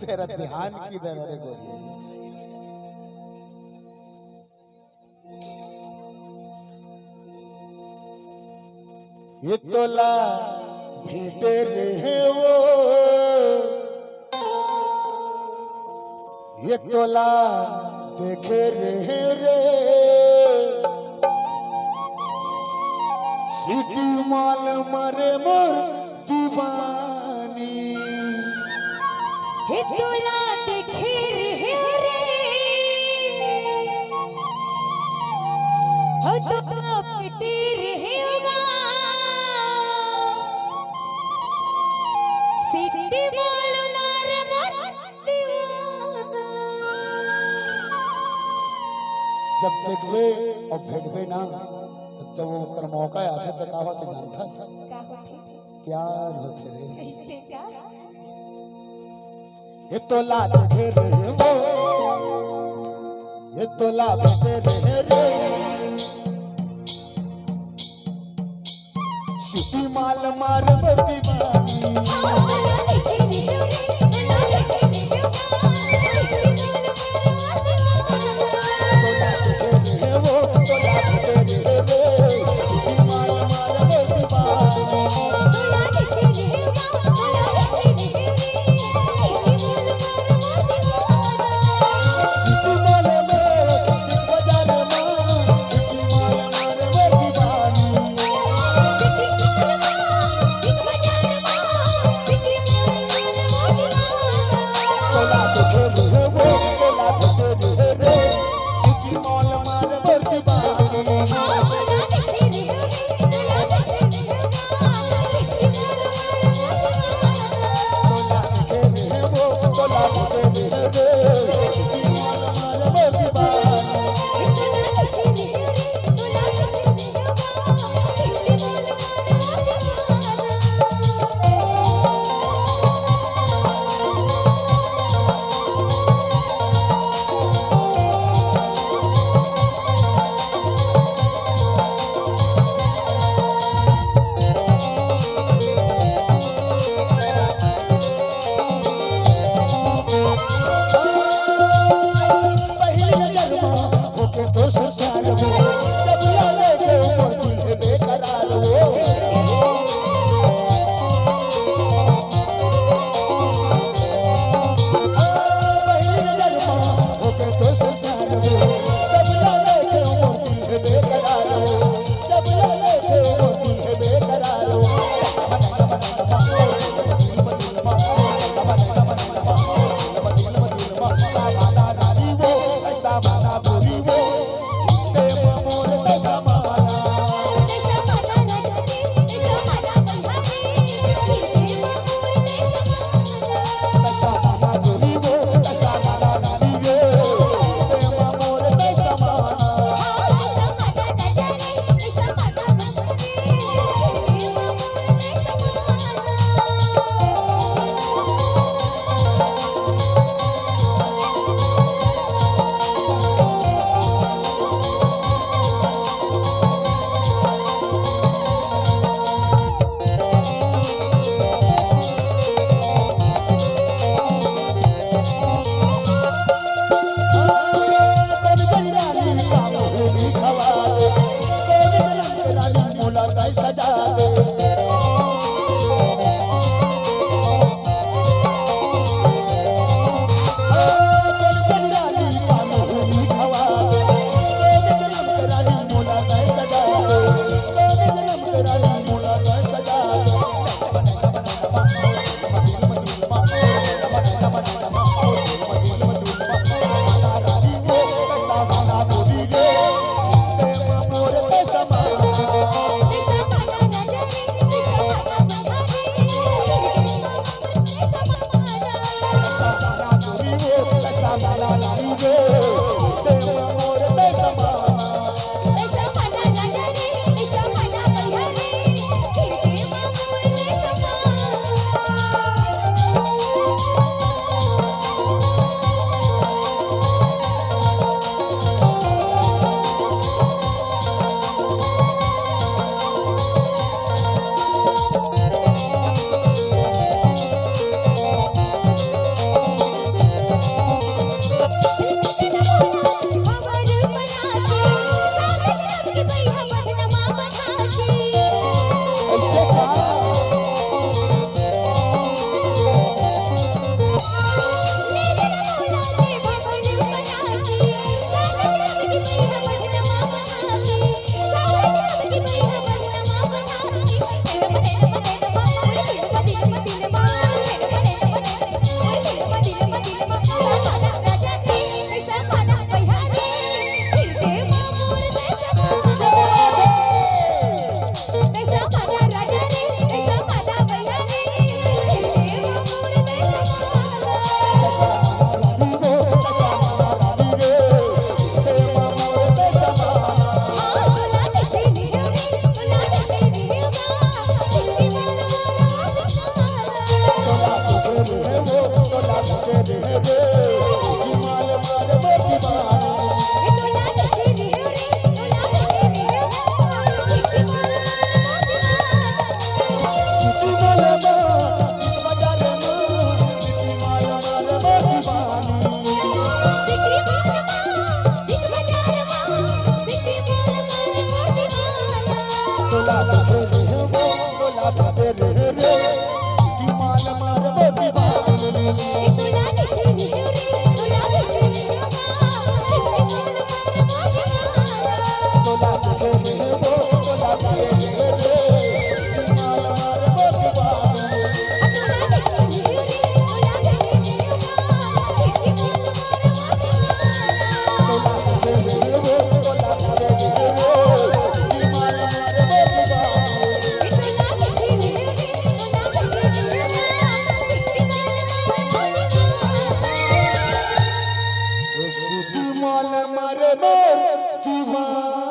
तेरा ध्यान किधर है गोरी? ये तोला भेटे रहे वो, ये तोला देखे रहे रे, सिटी माल मरे मोर दीवानी। हे तोला देखे रहे रे, हो तो पिटी रहे होगा, सिटी माल मारे मोर दीवाना। जब देखबे और भेटबे ना जब वो कर मौका आथे तो का होते जानता का होती प्यार होते रे। कैसे का? ये तो ला देखे रे वो, ये तो ला देखे रे रे, सिटी माल मार बरती तोला देखे रे वो तोला देखे रे माला मारे वो दीवाने तोला देखे रे वो तोला देखे रे माला मारे वो दीवाने माल मारे दीवाने